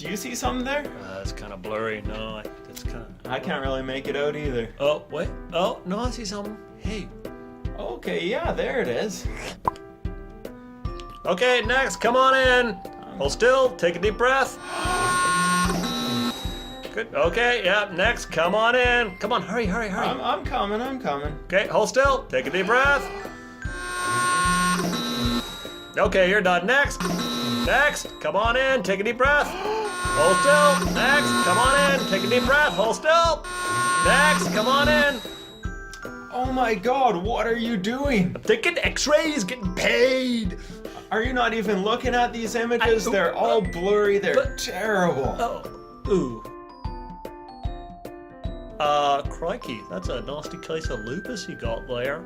Do you see something there? It's kind of blurry. No, it's kind of... I can't really make it out either. Oh, wait. Oh, no, I see something. Hey. Okay, yeah, there it is. Okay, next, come on in. Hold still, take a deep breath. Good. Okay, yeah, next, come on in. Come on, hurry. I'm coming. Okay, hold still, take a deep breath. Okay, you're done. Next, come on in, take a deep breath. Hold still. Next, come on in, take a deep breath. Hold still. Next, come on in. Oh my God, what are you doing? I'm taking x-rays, getting paid. Are you not even looking at these images? They're all blurry, they're terrible. Oh, ooh. Crikey, that's a nasty case of lupus you got there.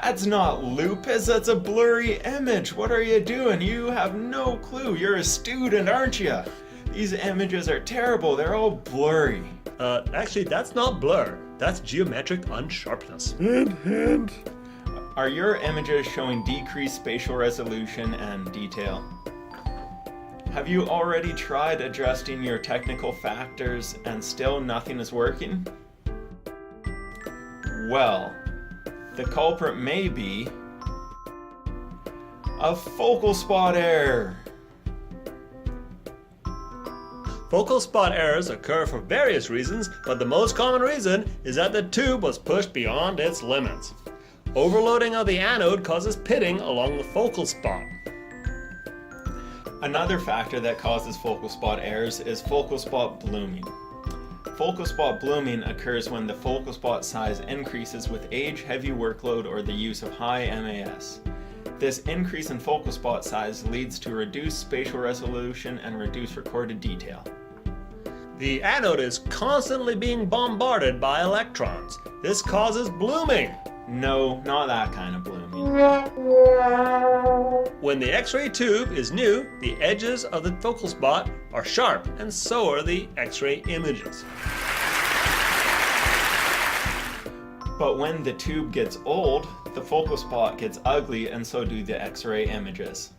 That's not lupus, that's a blurry image. What are you doing? You have no clue. You're a student, aren't you? These images are terrible, they're all blurry. Actually, that's not blur. That's geometric unsharpness. Hint. Are your images showing decreased spatial resolution and detail? Have you already tried adjusting your technical factors and still nothing is working? Well, the culprit may be a focal spot error. Focal spot errors occur for various reasons, but the most common reason is that the tube was pushed beyond its limits. Overloading of the anode causes pitting along the focal spot. Another factor that causes focal spot errors is focal spot blooming. Focal spot blooming occurs when the focal spot size increases with age, heavy workload, or the use of high MAS. This increase in focal spot size leads to reduced spatial resolution and reduced recorded detail. The anode is constantly being bombarded by electrons. This causes blooming. No, not that kind of blooming. When the X-ray tube is new, the edges of the focal spot are sharp, and so are the X-ray images. But when the tube gets old, the focal spot gets ugly, and so do the X-ray images.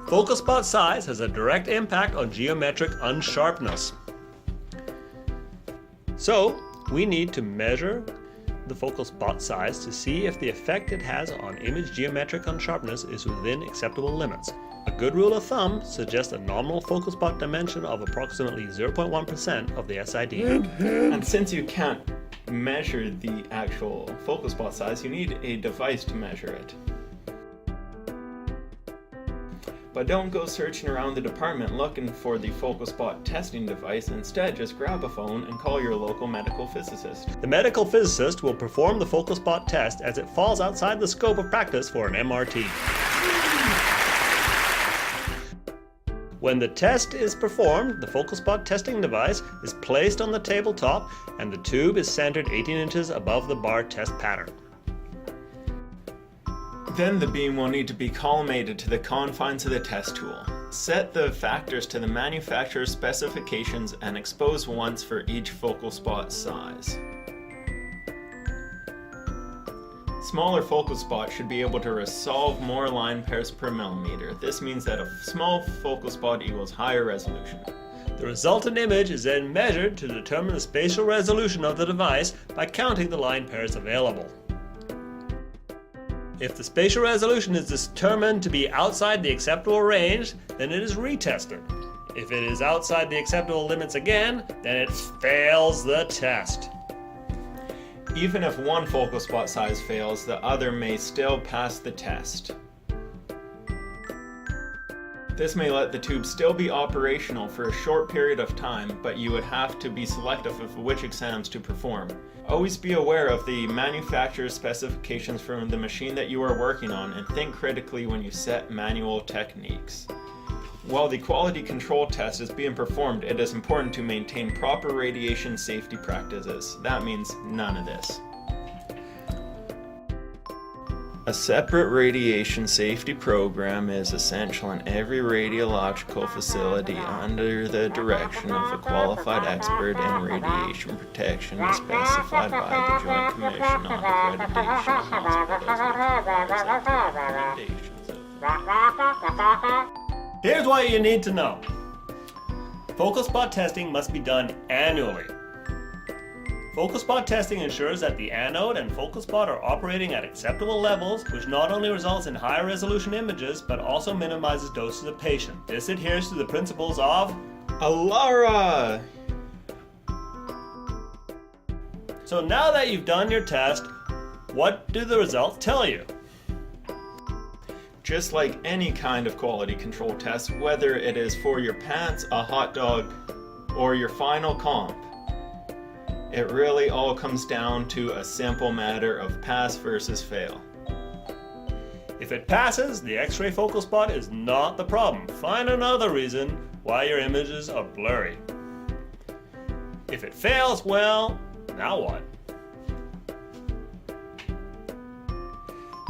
Focal spot size has a direct impact on geometric unsharpness. So, we need to measure the focal spot size to see if the effect it has on image geometric unsharpness is within acceptable limits. A good rule of thumb suggests a nominal focal spot dimension of approximately 0.1% of the SID. And since you can't measure the actual focal spot size, you need a device to measure it. But don't go searching around the department looking for the focal spot testing device. Instead, just grab a phone and call your local medical physicist. The medical physicist will perform the focal spot test as it falls outside the scope of practice for an MRT. When the test is performed, the focal spot testing device is placed on the tabletop and the tube is centered 18 inches above the bar test pattern. Then the beam will need to be collimated to the confines of the test tool. Set the factors to the manufacturer's specifications and expose once for each focal spot size. Smaller focal spots should be able to resolve more line pairs per millimeter. This means that a small focal spot equals higher resolution. The resultant image is then measured to determine the spatial resolution of the device by counting the line pairs available. If the spatial resolution is determined to be outside the acceptable range, then it is retested. If it is outside the acceptable limits again, then it fails the test. Even if one focal spot size fails, the other may still pass the test. This may let the tube still be operational for a short period of time, but you would have to be selective of which exams to perform. Always be aware of the manufacturer's specifications from the machine that you are working on and think critically when you set manual techniques. While the quality control test is being performed, it is important to maintain proper radiation safety practices. That means none of this. A separate radiation safety program is essential in every radiological facility under the direction of a qualified expert in radiation protection as specified by the Joint Commission on Accreditation of Hospitals. Here's what you need to know. Focal spot testing must be done annually. Focal spot testing ensures that the anode and focal spot are operating at acceptable levels, which not only results in higher resolution images, but also minimizes doses of patient. This adheres to the principles of Alara! So now that you've done your test, what do the results tell you? Just like any kind of quality control test, whether it is for your pants, a hot dog, or your final comp, it really all comes down to a simple matter of pass versus fail. If it passes, the X-ray focal spot is not the problem. Find another reason why your images are blurry. If it fails, well, now what?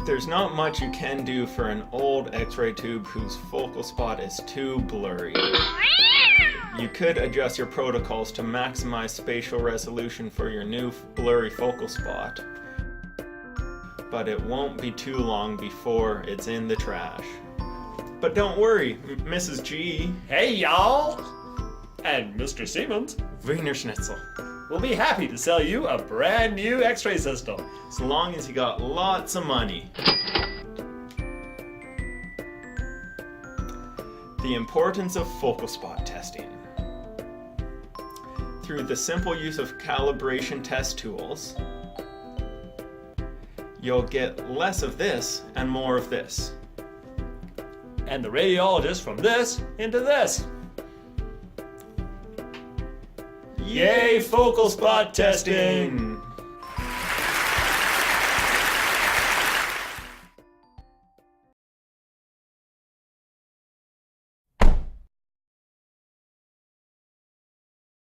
There's not much you can do for an old X-ray tube whose focal spot is too blurry. You could adjust your protocols to maximize spatial resolution for your new blurry focal spot, but it won't be too long before it's in the trash. But don't worry, Mrs. G. Hey y'all! And Mr. Siemens Wiener Schnitzel. will be happy to sell you a brand new X-ray system. As long as you got lots of money. The importance of focal spot testing. Through the simple use of calibration test tools, you'll get less of this and more of this. And the radiologist from this into this. Yay, focal spot testing!